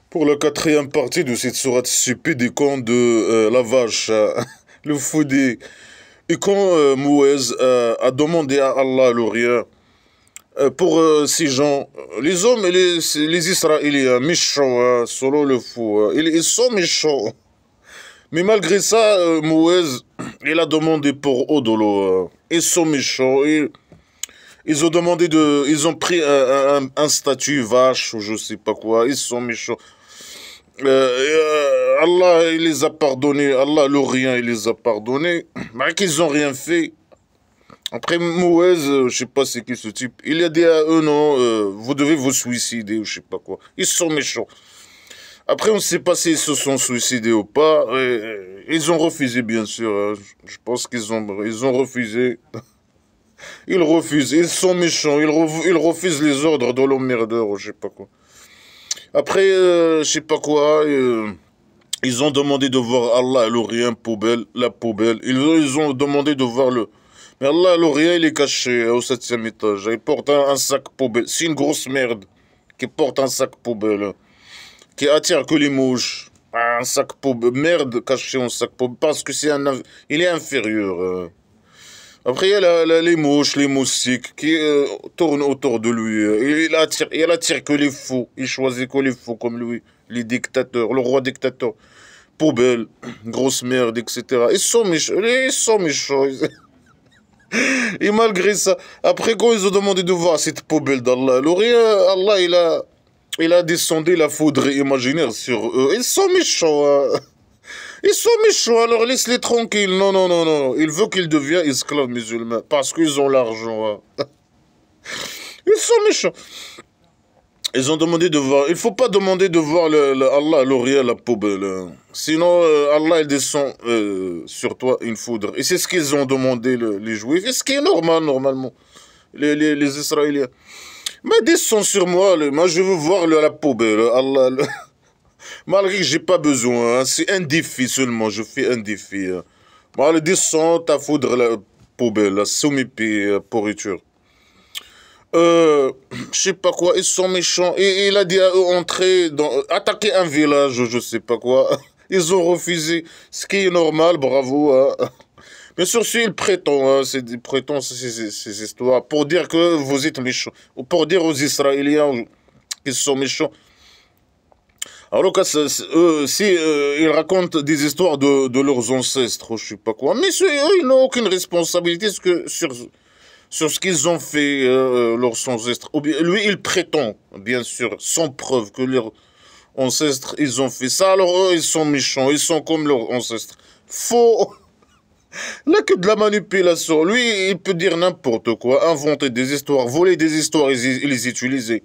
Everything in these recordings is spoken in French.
Pour la quatrième partie de cette sourate stupide et quand de la vache, le foudé, et quand Mouez a demandé à Allah le rien, pour ces gens, les hommes et les Israéliens, méchants, hein, selon le fou, hein, ils sont méchants. Mais malgré ça, Mouez, il a demandé pour Odolo. Ils sont méchants. Ils ont demandé de. Ils ont pris un statut vache ou je sais pas quoi. Ils sont méchants. Allah, il les a pardonnés. Allah, le rien, il les a pardonnés. Mais qu'ils ont rien fait. Après, Mouez, je sais pas c'est qui ce type. Il a dit à eux, non, vous devez vous suicider ou je sais pas quoi. Ils sont méchants. Après, on ne sait pas s'ils se sont suicidés ou pas. Ils ont refusé, bien sûr. Je pense ils ont refusé. Ils refusent. Ils sont méchants. Ils refusent les ordres de l'emmerdeur ou je sais pas quoi. Après, je sais pas quoi. Ils ont demandé de voir Allah, l'Orient, poubelle, la poubelle. Ils ont demandé de voir le. Mais Allah, l'Orient, il est caché au septième étage. Il porte un sac poubelle. C'est une grosse merde qui porte un sac poubelle. Qui attire que les mouches. Un sac poubelle. Merde caché en sac poubelle. Parce que il est inférieur. Après, il y a les mouches, les moustiques qui tournent autour de lui. Il attire que les fous. Il choisit que les fous comme lui. Les dictateurs, le roi dictateur. Poubelle, grosse merde, etc. Ils sont méchants. Ils sont méchants. Et malgré ça, après quand ils ont demandé de voir cette poubelle d'Allah, Allah, il a descendu la foudre imaginaire sur eux. Ils sont méchants. Hein. Ils sont méchants, alors laisse-les tranquilles. Non, non, non, non. Ils veulent qu'ils deviennent esclaves musulmans parce qu'ils ont l'argent. Hein. Ils sont méchants. Ils ont demandé de voir. Il faut pas demander de voir Allah, l'Orient, la poubelle. Hein. Sinon, Allah, il descend sur toi une foudre. Et c'est ce qu'ils ont demandé, les Juifs. Et ce qui est normal, normalement. Les Israéliens. Mais descends sur moi. Moi, je veux voir la poubelle. Allah. Malgré que j'ai pas besoin. Hein. C'est un défi seulement. Je fais un défi. Hein. Bon, descends ta foudre, la poubelle. Sous mes pieds, pourriture. Je sais pas quoi, ils sont méchants. Et il a dit à eux attaquer un village, je sais pas quoi. Ils ont refusé, ce qui est normal, bravo. Hein. Bien sûr, si ils prétendent, hein, ils prétendent ces histoires pour dire que vous êtes méchants, ou pour dire aux Israéliens qu'ils sont méchants. Alors que eux, si ils racontent des histoires de leurs ancêtres, je sais pas quoi, mais eux, ils n'ont aucune responsabilité sur ce qu'ils ont fait, leurs ancêtres. Lui, il prétend, bien sûr, sans preuve, que leurs ancêtres, ils ont fait ça. Alors eux, ils sont méchants, ils sont comme leurs ancêtres. Faux. Là, que de la manipulation. Lui, il peut dire n'importe quoi, inventer des histoires, voler des histoires et les utiliser.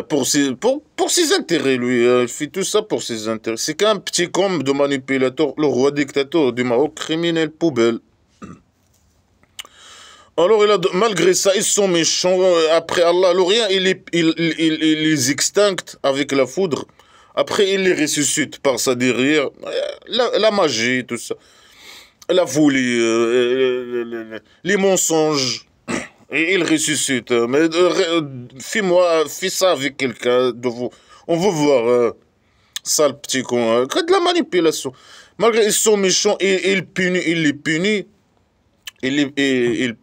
Pour ses intérêts, lui. Il fait tout ça pour ses intérêts. C'est qu'un petit com de manipulateur, le roi dictateur du Maroc, criminel poubelle. Alors, malgré ça, ils sont méchants. Après Allah, l'Orient, il les extincte avec la foudre. Après, il les ressuscite par sa derrière. La magie, tout ça. La folie, les mensonges. Et il ressuscite. Mais fais ça avec quelqu'un de vous. On veut voir, sale petit con. Que de la manipulation. Malgré ils sont méchants, il les punit. Il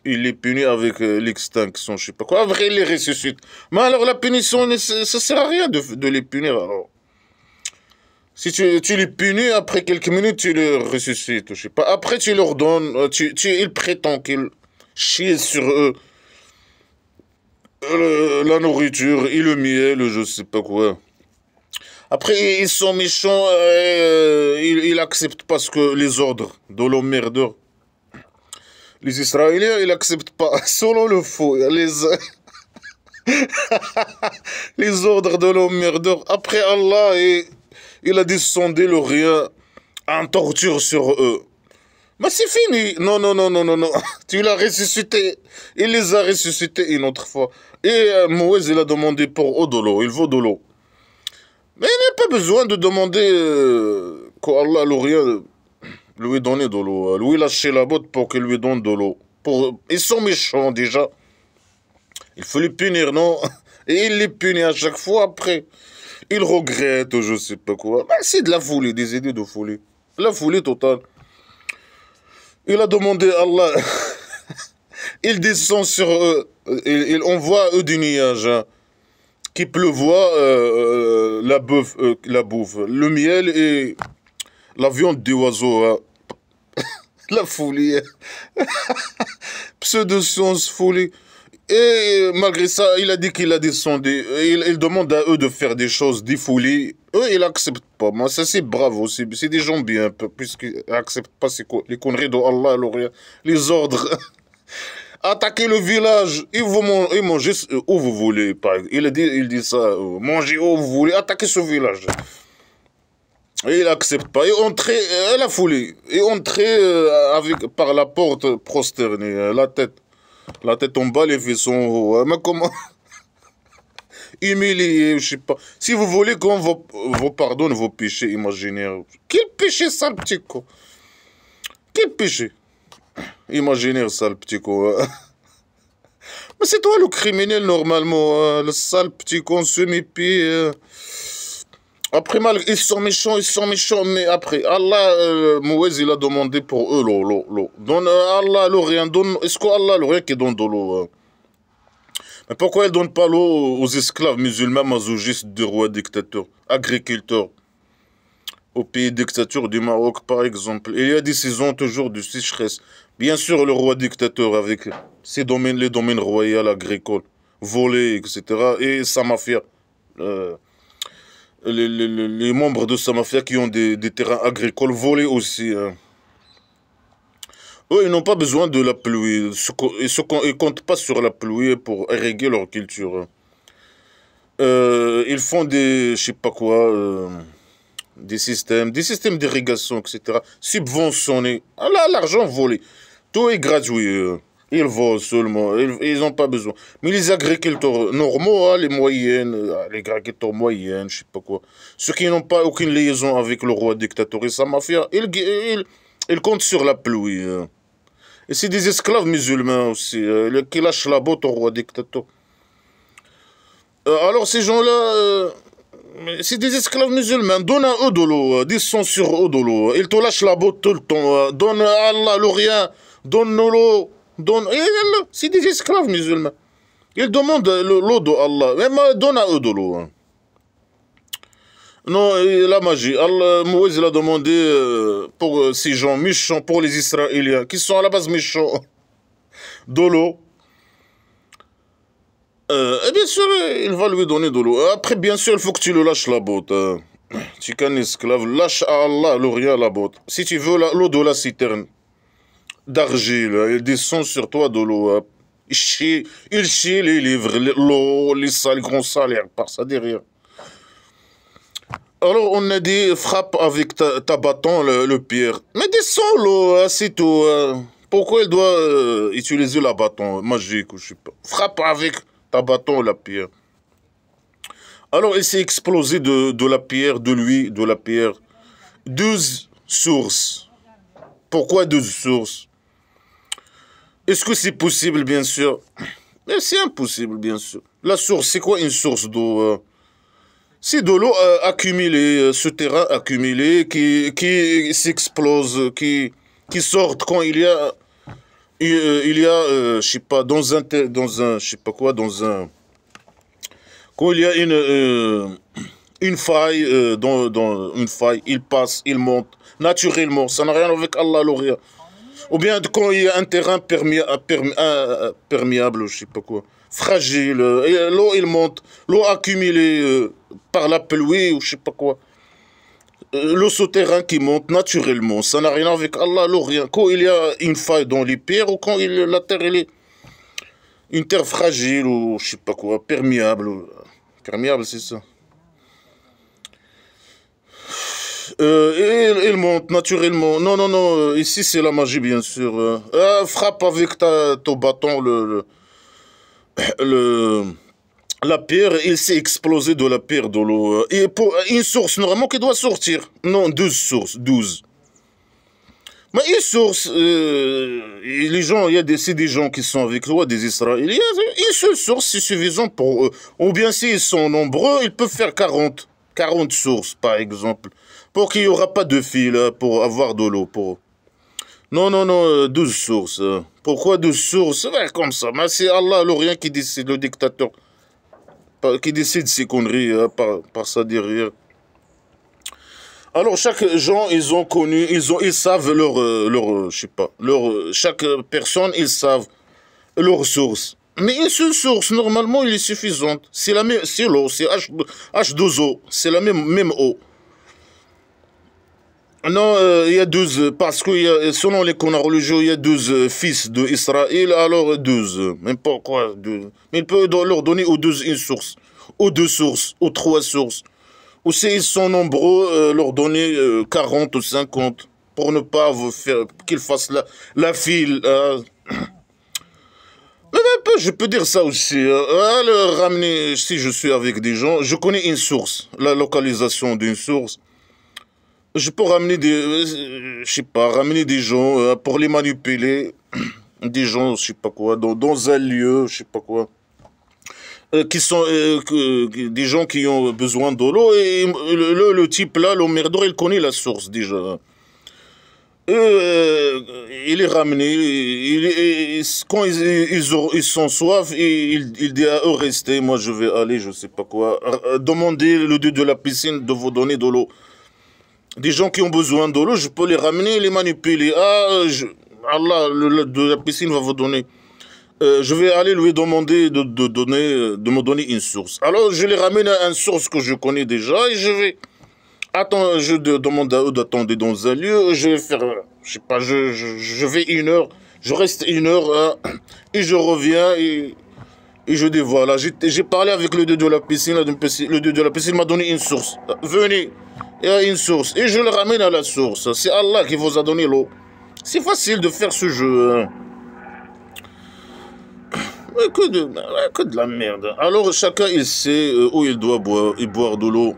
les punit avec l'extinction, je sais pas quoi. Après, il les ressuscite. Mais alors, la punition, ça sert à rien de les punir. Alors, si tu les punis, après quelques minutes, tu les ressuscites, je sais pas. Après, tu leur donnes, ils prétendent qu'ils chient sur eux la nourriture et le miel, je sais pas quoi. Après, ils sont méchants, ils acceptent parce que les ordres de l'emmerdeur. Les Israéliens, ils n'acceptent pas, selon le faux, les ordres de l'emmerdeur. Après Allah, il a descendu le rien en torture sur eux. Mais c'est fini. Non, non, non, non, non, non. Tu l'as ressuscité. Il les a ressuscités une autre fois. Et Moïse, il a demandé pour eau de l'eau. Il veut de l'eau. Mais il n'a pas besoin de demander qu'Allah le rien lui donner de l'eau. Lui lâcher la botte pour qu'il lui donne de l'eau. Ils sont méchants déjà. Il faut les punir, non? Et il les punit à chaque fois après. Il regrette, je sais pas quoi. Ben, c'est de la folie, des idées de folie. La folie totale. Il a demandé à Allah. Il descend sur eux. Il envoie à eux du nuage. Hein, qui pleuvoie la bouffe. Le miel et la viande des oiseaux. Hein. La folie. Pseudo-science, folie. Et malgré ça, il a dit qu'il a descendu. Il demande à eux de faire des choses, des folies. Eux, ils n'acceptent pas. Moi, ça, c'est bravo. C'est des gens bien, puisqu'ils n'acceptent pas les conneries d'Allah, les ordres. Attaquez le village. Et vous mangez où vous voulez. Il dit ça. Mangez où vous voulez. Attaquez ce village. Et il n'accepte pas. Et entrer, la folie. Et entrer par la porte prosternée, la tête. La tête en bas, les fesses en haut. Mais comment humilié, je sais pas. Si vous voulez qu'on vous pardonne vos péchés imaginaires. Quel péché sale petit con. Quel péché imaginaire sale petit con. Mais c'est toi le criminel normalement. Le sale petit con semi-pied. Après, ils sont méchants, mais après, Allah, Mouez, il a demandé pour eux l'eau. Donne Allah l'eau, rien. Est-ce qu'Allah le rien qui donne de l'eau? Mais pourquoi il ne donne pas l'eau aux esclaves musulmans, masochistes, de rois dictateurs, agriculteurs? Au pays dictature du Maroc, par exemple, il y a des saisons toujours de sécheresse. Bien sûr, le roi dictateur avec les domaines royaux agricoles, volés, etc. Et sa mafia. Les membres de sa mafia qui ont des terrains agricoles volés aussi. Hein. Eux, ils n'ont pas besoin de la pluie. Ils ne comptent pas sur la pluie pour irriguer leur culture. Ils font je sais pas quoi, des systèmes d'irrigation, etc. Subventionnés. Ah là, l'argent volé. Tout est gratuit. Ils volent seulement, ils n'ont pas besoin. Mais les agriculteurs normaux, hein, les agriculteurs moyennes, je sais pas quoi, ceux qui n'ont pas aucune liaison avec le roi dictateur et sa mafia, ils comptent sur la pluie. Hein. Et c'est des esclaves musulmans aussi, qui lâchent la botte au roi dictateur. Alors ces gens-là, c'est des esclaves musulmans, donne à eux de l'eau, descends sur eux de l'eau, ils te lâchent la botte tout le temps, donne à Allah le rien, donne-nous l'eau. C'est des esclaves musulmans. Ils demandent l'eau de Allah. Même donne à eux de l'eau. Hein. Non, la magie. Allah, Moïse l'a demandé pour ces gens méchants, pour les Israéliens, qui sont à la base méchants, de l'eau. Et bien sûr, il va lui donner de l'eau. Après, bien sûr, il faut que tu le lâches la botte. Hein. Tu es qu'un esclave. Lâche à Allah le rien la botte. Si tu veux l'eau de la citerne. D'argile, il descend sur toi de l'eau. Il chie les livres, l'eau, les salles, grands salaires, par ça derrière. Alors on a dit, frappe avec ta bâton le pierre. Mais descends l'eau, c'est tout. Pourquoi il doit utiliser la bâton magique, je sais pas. Frappe avec ta bâton la pierre. Alors il s'est explosé de la pierre, de la pierre. 12 sources. Pourquoi 12 sources? Est-ce que c'est possible, bien sûr? Mais c'est impossible, bien sûr. La source, c'est quoi une source d'eau? C'est de l'eau accumulée, ce terrain accumulé qui s'explose, qui sort quand je sais pas, je sais pas quoi, quand il y a une faille, dans une faille, il passe, il monte, naturellement, ça n'a rien avec Allah, l'Orient. Ou bien quand il y a un terrain perméable, je sais pas quoi, fragile, l'eau il monte, l'eau accumulée par la pluie ou je sais pas quoi, l'eau souterrain qui monte naturellement, ça n'a rien avec Allah, l'eau rien. Quand il y a une faille dans les pierres ou quand la terre elle est une terre fragile ou je sais pas quoi, perméable, c'est ça. Il monte naturellement. Non. Ici, c'est la magie, bien sûr. Frappe avec ton bâton la pierre. Il s'est explosé de la pierre de l'eau. Et pour une source, normalement, qui doit sortir. Non, 12 sources. 12. Mais une source, les gens, c'est des gens qui sont avec toi, des Israéliens. Une seule source, c'est suffisant pour eux. Ou bien s'ils sont nombreux, ils peuvent faire 40. 40 sources, par exemple. Pour qu'il n'y aura pas de fil pour avoir de l'eau. Pour... Non, non, non, 12 sources. Pourquoi 12 sources? Ouais, comme ça. Mais c'est Allah, l'Orient, qui décide, le dictateur, qui décide ces conneries par ça derrière. Alors, chaque gens, ils ont connu, ils savent je sais pas, chaque personne, ils savent leur source. Mais une seule source, normalement, elle est suffisante. C'est la même, c'est l'eau, c'est H2O, c'est la même eau. Non, il y a 12, parce que selon les canons religieux, il y a 12 fils d'Israël, alors 12. Même pas quoi, 12. Mais il peut leur donner aux 12 une source, aux 2 sources, aux 3 sources. Ou s'ils sont nombreux, leur donner 40 ou 50 pour ne pas vous faire qu'ils fassent la file. Mais je peux dire ça aussi. Le ramener, si je suis avec des gens, je connais une source, la localisation d'une source. Je peux ramener je sais pas, ramener des gens pour les manipuler. Des gens, je sais pas quoi, dans un lieu, je sais pas quoi. Qui sont des gens qui ont besoin de l'eau et le type là, l'emmerdeur, il connaît la source déjà. Il est ramené, quand ils sont soif, il dit à eux restez, moi je vais aller, je sais pas quoi. Demandez le dieu de la piscine de vous donner de l'eau. Des gens qui ont besoin de l'eau, je peux les ramener, les manipuler. Allah, le de la piscine va vous donner. Je vais aller lui demander de me donner une source. Alors je les ramène à une source que je connais déjà et je vais... Attends, je demande à eux d'attendre dans un lieu, je vais faire, je sais pas, je vais 1 heure, je reste 1 heure, et je reviens, et je dis voilà, j'ai parlé avec le dieu de la piscine, le dieu de la piscine m'a donné une source. Venez, il y a une source, et je le ramène à la source. C'est Allah qui vous a donné l'eau. C'est facile de faire ce jeu. Que de la merde. Alors chacun il sait où il doit boire de l'eau.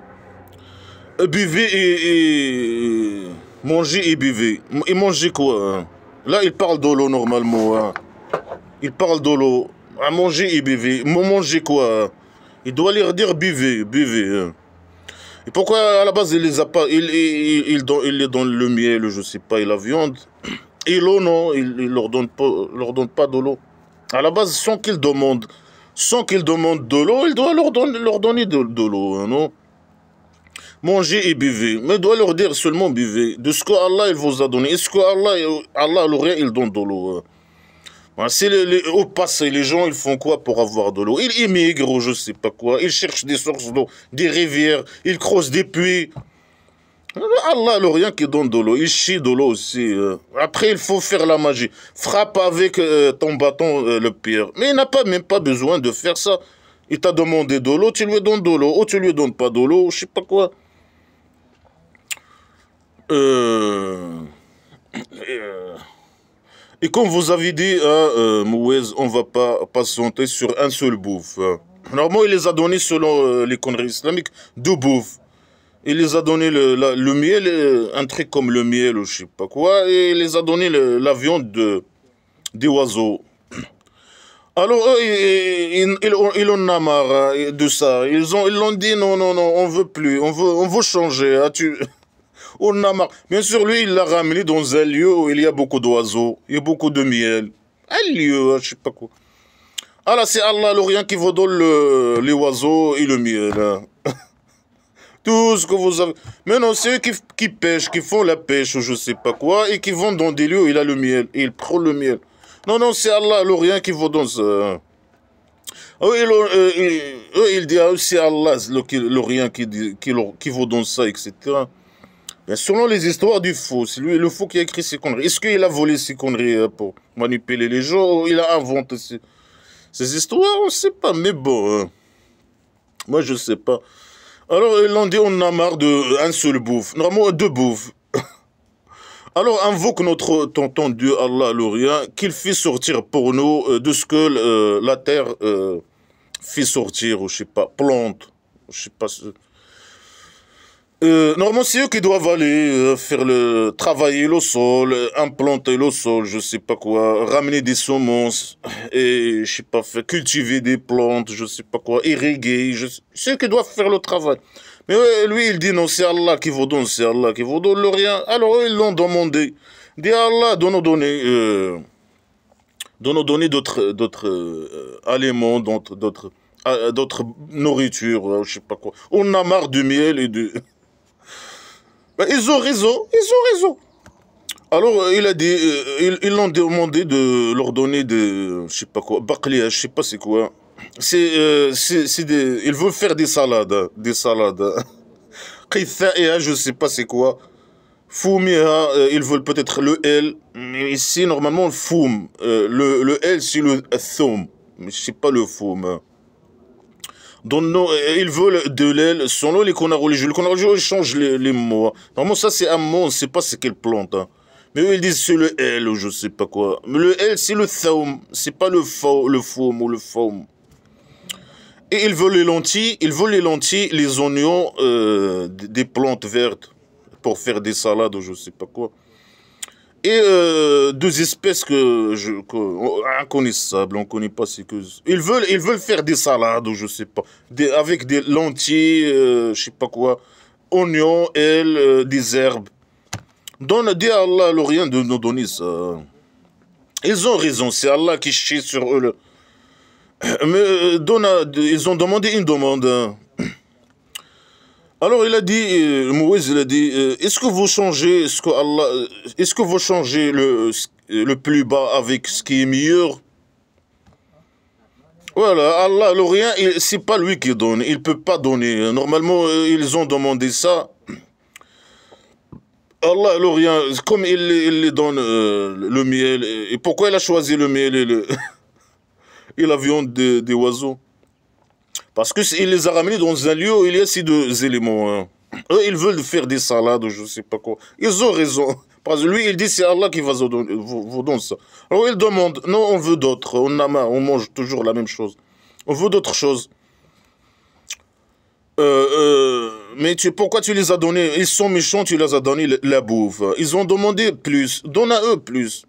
Buvez et manger et buvez. Et manger quoi hein? Là, il parle de l'eau normalement. Hein. Il parle de l'eau. À manger et buvez. Manger quoi hein? Il doit leur dire buvez, buvez. Hein. Et pourquoi à la base il les a pas il les donne le miel, je sais pas, et la viande. Et l'eau non, il leur donne pas de l'eau. À la base, sans qu'ils demandent de l'eau, il doit leur donner de l'eau, hein, non? Mangez et buvez. Mais doit leur dire seulement buvez. De ce que Allah il vous a donné. Est-ce que Allah l'aurait, il donne de l'eau. C'est au passé, les gens, ils font quoi pour avoir de l'eau? Ils immigrent ou je sais pas quoi. Ils cherchent des sources d'eau, des rivières. Ils creusent des puits. Allah, le rien qui donne de l'eau. Il chie de l'eau aussi. Après, il faut faire la magie. Frappe avec ton bâton le pierre. Mais il n'a même pas besoin de faire ça. Il t'a demandé de l'eau, tu lui donnes de l'eau. Ou tu lui donnes pas de l'eau, je sais pas quoi. Et comme vous avez dit, Mouez, on va pas patienter sur un seul bouffe. Normalement, il les a donnés selon les conneries islamiques, 2 bouffes. Il les a donné le miel, un truc comme le miel ou je sais pas quoi, et il les a donné la viande des oiseaux. Alors eux, ils en ont marre de ça. Ils l'ont dit non, non, non, on veut plus, on veut changer. Hein, on a marre. Bien sûr, lui, il l'a ramené dans un lieu où il y a beaucoup d'oiseaux, il y a beaucoup de miel. Un lieu, hein, je sais pas quoi. Ah là, c'est Allah, l'Orient qui vous donne les oiseaux et le miel. Hein. Tout ce que vous avez. Mais non, c'est eux qui pêchent, qui font la pêche ou je sais pas quoi, et qui vont dans des lieux où il a le miel, et ils prennent le miel. Non, non, c'est Allah, l'Orient qui vous donne ça. Il dit, c'est Allah, l'Orient qui vous donne ça, etc. Mais selon les histoires du faux, c'est lui le faux qui a écrit ces conneries. Est-ce qu'il a volé ces conneries pour manipuler les gens ou il a inventé ces histoires? On ne sait pas, mais bon, hein. Moi je sais pas. Alors ils l'ont dit, on a marre d'un seul bouffe, normalement 2 bouffes. Alors invoque ton Dieu Allah l'Orient, qu'il fait sortir pour nous de ce que la terre fait sortir, ou je sais pas, plante, je sais pas. Normalement, c'est eux qui doivent aller faire travailler le sol, implanter le sol, je sais pas quoi, ramener des semences, et je sais pas, cultiver des plantes, je sais pas quoi, irriguer, c'est eux qui doivent faire le travail. Mais ouais, lui, il dit non, c'est Allah qui vous donne, c'est Allah qui vous donne le rien. Alors eux, ils l'ont demandé. Dis Allah, donne-nous donner d'autres aliments, d'autres nourritures, je sais pas quoi. On a marre du miel et du... Ben, ils ont raison, ils ont raison. Alors, il a dit, ils l'ont demandé de leur donner je sais pas quoi, baqliya, je sais pas c'est quoi. Ils veulent faire des salades, hein, des salades. Qitha'iha, je sais pas c'est quoi. Foumiha, ils veulent peut-être le L, mais ici, normalement, le foum. Le L, c'est le thoum, mais je sais pas le foum, hein. Donc, non, ils veulent de l'aile selon les canards religieux. Les canards religieux, ils changent les mots, hein. Normalement, ça, c'est un mot, on ne sait pas c'est quelle plante, hein. Mais eux, ils disent c'est le L ou je sais pas quoi. Mais le L, c'est le thaum. C'est pas le foum ou le faum. Et ils veulent les oignons, des plantes vertes pour faire des salades ou je sais pas quoi. Et deux espèces inconnaissables, on ne connaît pas c'est que... Ils veulent faire des salades ou je sais pas, avec des lentilles, je sais pas quoi, oignons, ailes, des herbes. Dis à Allah le rien de nous donner ça. Ils ont raison, c'est Allah qui chie sur eux. Mais ils ont demandé une demande, hein. Alors il a dit, Moïse, il a dit, est-ce que vous changez le plus bas avec ce qui est meilleur? Voilà, Allah, le rien, c'est pas lui qui donne, il peut pas donner. Normalement, ils ont demandé ça. Allah, le rien, comme il les donne le miel, et pourquoi il a choisi le miel et la viande des oiseaux? Parce qu'il les a ramenés dans un lieu où il y a ces deux éléments, hein. Eux, ils veulent faire des salades ou je sais pas quoi. Ils ont raison. Parce que lui, il dit c'est Allah qui va vous donner ça. Alors il demande, non, on veut d'autres. On a marre, on mange toujours la même chose. On veut d'autres choses. Mais pourquoi tu les as donnés? Ils sont méchants, tu les as donné la bouffe. Ils ont demandé plus. Donne à eux plus.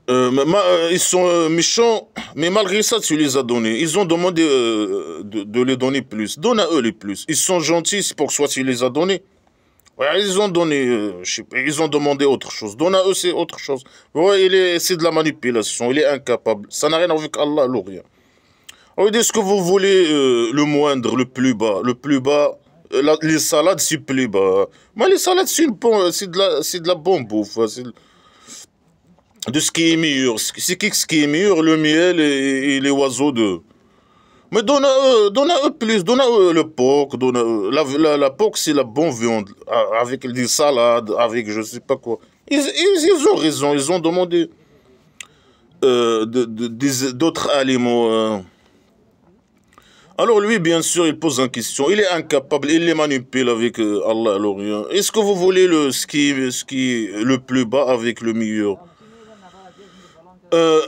Ils sont méchants, mais malgré ça, tu les as donnés. Ils ont demandé de les donner plus. Donne à eux les plus. Ils sont gentils, c'est pour que soit tu les as donnés. Ouais, ils ont donné, je sais pas, ils ont demandé autre chose. Donne à eux, c'est autre chose. Ouais, c'est de la manipulation. Il est incapable. Ça n'a rien à voir avec Allah, le rien. Alors, il dit, est-ce que vous voulez le moindre, le plus bas? Le plus bas, les salades, c'est plus bas. Moi, les salades, c'est de la bonne bouffe, hein. C'est de ce qui est meilleur. Ce qui est meilleur, le miel et les oiseaux de... Mais donne à eux plus, donne à eux le porc, donne à eux... La porc, c'est la bonne viande, avec des salades, avec je sais pas quoi. Ils ont raison, ils ont demandé d'autres aliments, hein. Alors lui, bien sûr, il pose une question. Il est incapable, il les manipule avec Allah, l'Orient. Est-ce que vous voulez ce qui est le plus bas avec le meilleur? Euh,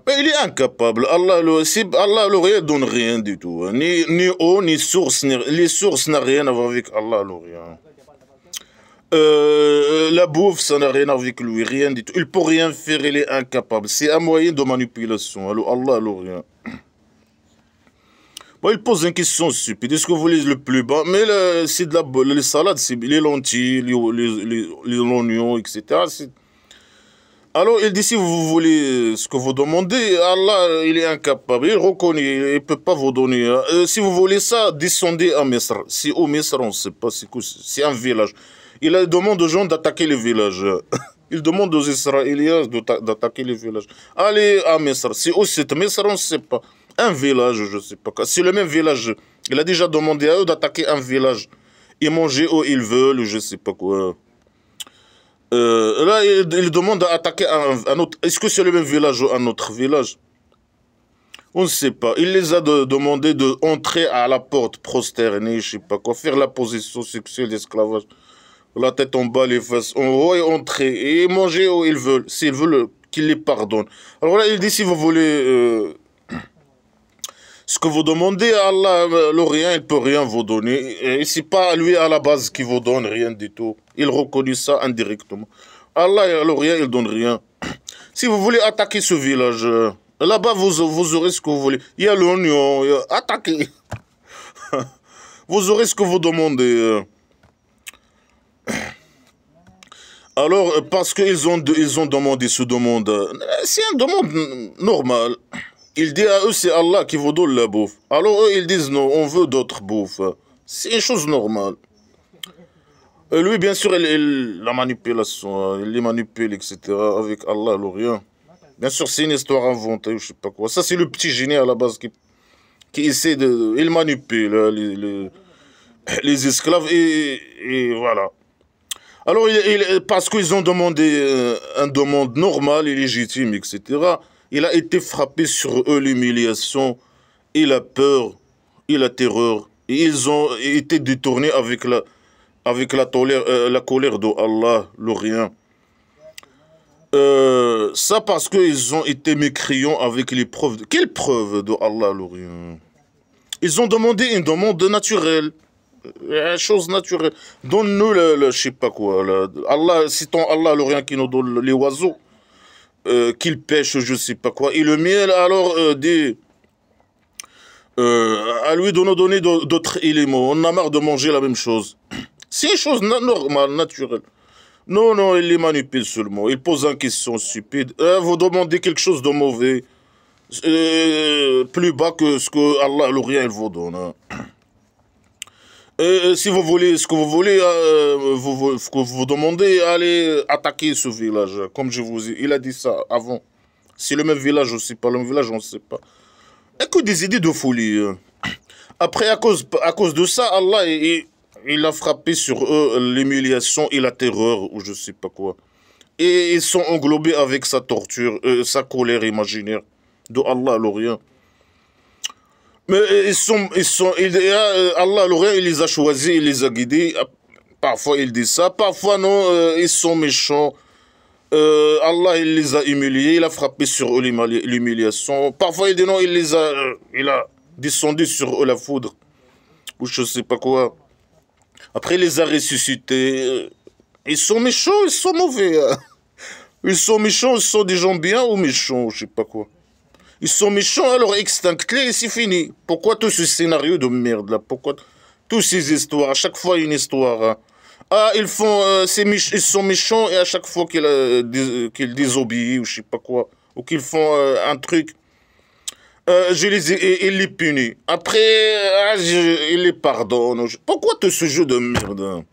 mais il est incapable. Allah l'Orient donne rien du tout, hein. Ni eau, ni source. Les sources n'ont rien à voir avec Allah l'Orient. La bouffe, ça n'a rien à voir avec lui, rien du tout. Il peut rien faire, il est incapable. C'est un moyen de manipulation. Alors Allah l'Orient. Bon, il pose une question stupide. Est-ce que vous voulez le plus bas? Mais c'est les salades, c'est les lentilles, les oignons, etc. Alors il dit si vous voulez ce que vous demandez, Allah il est incapable, il reconnaît, il ne peut pas vous donner, hein. Si vous voulez ça, descendez à Misr. Si au Misr, on ne sait pas, c'est un village. Il demande aux gens d'attaquer les villages. Il demande aux Israéliens d'attaquer les villages. Allez à Misr. Si où c'est Misr, on ne sait pas. Un village, je ne sais pas. C'est le même village. Il a déjà demandé à eux d'attaquer un village. Et manger où ils veulent, je ne sais pas quoi. Là, il demande d'attaquer un autre. Est-ce que c'est le même village ou un autre village? On ne sait pas. Il les a demandé d'entrer à la porte, prosterner, je ne sais pas quoi, faire la position sexuelle d'esclavage. La tête en bas, les fesses en haut et entrer. Et manger où ils veulent. S'ils veulent qu'il les pardonne. Alors là, il dit si vous voulez... Ce que vous demandez à Allah, l'Orient, il ne peut rien vous donner. Et c'est pas lui à la base qui vous donne rien du tout. Il reconnaît ça indirectement. Allah, l'Orient, il ne donne rien. Si vous voulez attaquer ce village, là-bas, vous aurez ce que vous voulez. Il y a l'oignon, attaquez. Vous aurez ce que vous demandez. Alors, parce ils ont demandé ce demande, c'est une demande normale. Il dit à eux, c'est Allah qui vous donne la bouffe. Alors eux, ils disent non, on veut d'autres bouffes. C'est une chose normale. Et lui, bien sûr, la manipulation, il les manipule, etc. avec Allah, l'Orient. Bien sûr, c'est une histoire inventée, je sais pas quoi. Ça, c'est le petit génie à la base qui essaie de... Il manipule les esclaves et voilà. Alors, parce qu'ils ont demandé une demande normale et légitime, etc., il a été frappé sur eux l'humiliation et la peur et la terreur. Et ils ont été détournés avec la colère de Allah, l'Orient. Ça parce qu'ils ont été mécréants avec les preuves. Quelles preuves de Allah, l'Orient? Ils ont demandé une demande naturelle. Chose naturelle. Donne-nous je sais pas quoi. Allah, citons Allah, l'Orient qui nous donne les oiseaux, qu'ils pêchent, je sais pas quoi. Et le miel, alors, à lui de nous donner d'autres éléments. On a marre de manger la même chose. C'est une chose normale, naturelle. Non, non, il les manipule seulement. Il pose une question stupide. Vous demandez quelque chose de mauvais, plus bas que ce que Allah, l'Orient, il vous donne. Hein. Si vous voulez ce que vous voulez, ce que vous demandez, allez attaquer ce village. Comme je vous ai, il a dit ça avant. C'est le même village aussi, pas le même village, on ne sait pas. Écoute, des idées de folie. Après, à cause de ça, Allah, il a frappé sur eux l'humiliation et la terreur, ou je sais pas quoi. Et ils sont englobés avec sa torture, sa colère imaginaire de Allah, l'Orient. Mais Allah, l'Orient, il les a choisis, il les a guidés. Parfois, il dit ça, parfois, non, ils sont méchants. Allah, il les a humiliés, il a frappé sur eux l'humiliation. Parfois, il dit non, il a descendu sur eux la foudre, ou je sais pas quoi. Après, il les a ressuscités. Ils sont méchants, ils sont mauvais. Ils sont méchants, ils sont des gens bien ou méchants, je sais pas quoi. Ils sont méchants, alors extinctés et c'est fini. Pourquoi tout ce scénario de merde là? Pourquoi toutes ces histoires? À chaque fois, une histoire. Hein. Ah, ils sont méchants et à chaque fois qu'ils désobéissent ou je sais pas quoi, ou qu'ils font un truc, il les punit. Après, il les pardonne. Pourquoi tout ce jeu de merde? Hein?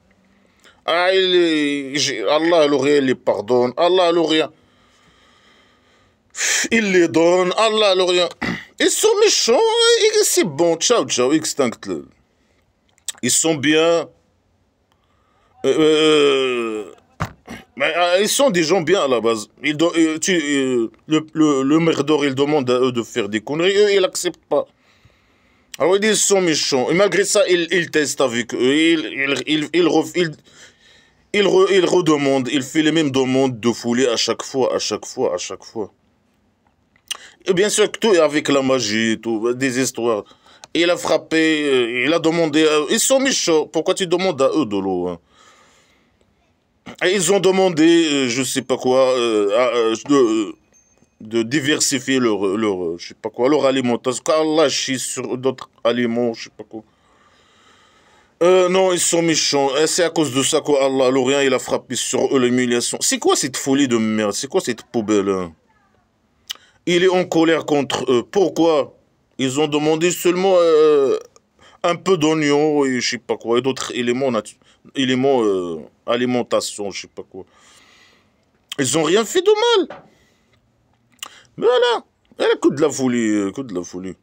Ah, Allah, l'Orient, il les pardonne. Allah, l'Orient, il les donne. Allah, l'Orient. Ils sont méchants, c'est bon. Ciao, ciao, extinct. Ils sont bien. Ils sont des gens bien à la base. Le merdor, il demande à eux de faire des conneries. Eux, ils n'acceptent pas. Alors, ils sont méchants. Et malgré ça, ils testent avec eux. Il redemande. Il fait les mêmes demandes de foulée à chaque fois, à chaque fois, à chaque fois. Et bien sûr que tout est avec la magie, tout, des histoires. Il a frappé, il a demandé à eux. Ils sont méchants. Pourquoi tu demandes à eux de l'eau? Hein? Et ils ont demandé, je sais pas quoi, de diversifier je sais pas quoi, leur alimentation. Qu'Allah chie sur d'autres aliments, je sais pas quoi. Non, ils sont méchants. C'est à cause de ça qu'Allah, l'Orient, il a frappé sur eux l'humiliation. C'est quoi cette folie de merde? C'est quoi cette poubelle? Hein? Il est en colère contre eux. Pourquoi? Ils ont demandé seulement un peu d'oignon et je sais pas quoi, et d'autres éléments alimentation, je sais pas quoi. Ils ont rien fait de mal. Mais voilà, elle a que de la folie, que de la folie.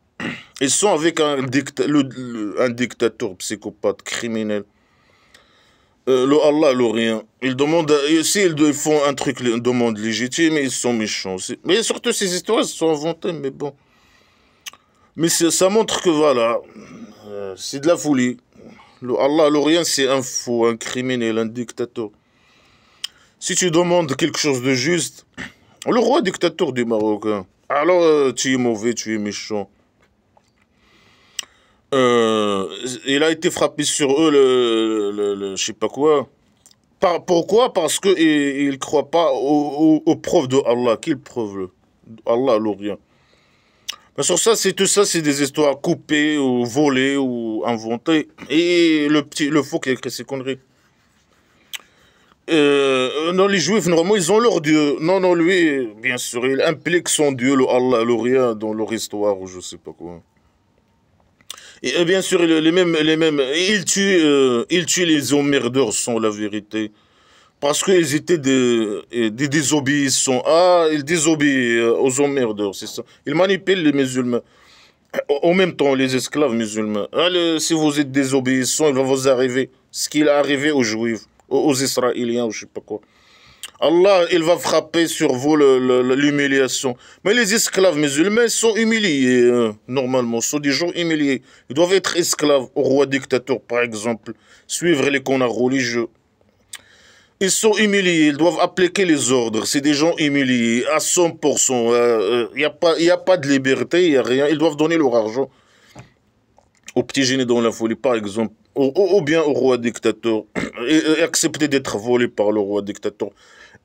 Ils sont avec un dictateur psychopathe, criminel. Allah, l'Orient. Ils demandent, s'ils font un truc, une demande légitime, ils sont méchants. Mais surtout, ces histoires sont inventées, mais bon. Mais ça montre que voilà, c'est de la folie. Allah, l'Orient, c'est un fou, un criminel, un dictateur. Si tu demandes quelque chose de juste, le roi dictateur du Maroc, hein, alors tu es mauvais, tu es méchant. Il a été frappé sur eux, je sais pas quoi. Pourquoi? Parce qu'ils ne croient pas aux preuves de Allah. Quelles preuves? Allah, rien. Mais sur ça, c'est tout ça, c'est des histoires coupées ou volées ou inventées. Et le faux qui a écrit ces conneries. Non, les juifs, normalement, ils ont leur Dieu. Non, non, lui, bien sûr, il implique son Dieu, le Allah, le rien, dans leur histoire ou je sais pas quoi. Et bien sûr, il tue les emmerdeurs sans la vérité. Parce qu'ils étaient des désobéissants. Ah, ils désobéissent aux emmerdeurs, c'est ça. Ils manipulent les musulmans. En même temps, les esclaves musulmans. Ah, si vous êtes désobéissants, il va vous arriver ce qu'il est arrivé aux juifs, aux Israéliens, ou je sais pas quoi. Allah, il va frapper sur vous l'humiliation. Mais les esclaves musulmans sont humiliés, normalement, sont des gens humiliés. Ils doivent être esclaves au roi dictateur, par exemple, suivre les canards religieux. Ils sont humiliés, ils doivent appliquer les ordres. C'est des gens humiliés à 100%. Il y a pas de liberté, il n'y a rien. Ils doivent donner leur argent aux petits génies dans la folie, par exemple, ou bien au roi dictateur, et accepter d'être volé par le roi dictateur,